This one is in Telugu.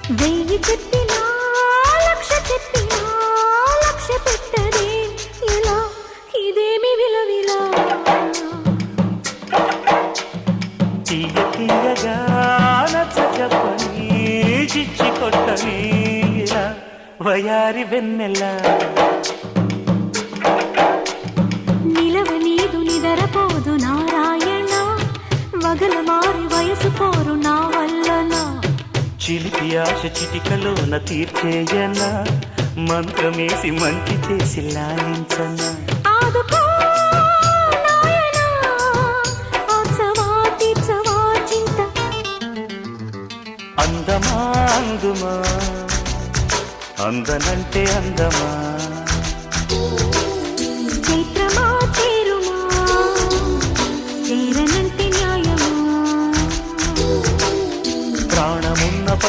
వెయ్యి చెప్పినా లక్ష చెప్పినా లక్ష పెట్టదే ఇలా ఇదేమి విలవిలా తీయ తీయగా నచ్చ చెప్పని చిచ్చి కొట్టని ఇలా వయారి వెన్నెల నిలవ నీదు నిదరపోదు నారాయణ వగల మారి వయసు పోరు నా వల్లనా చిలిపి ఆశ చిటికలోన తీర్చేయన మంత్రమేసి మంచి చేసి లాలించన ఆదుకో నాయనా ఆచవా తీర్చవా చింత అందమా అందుమా అందనంటే అందమా చైత్రమా చేరుమా చేరనంటే న్యాయ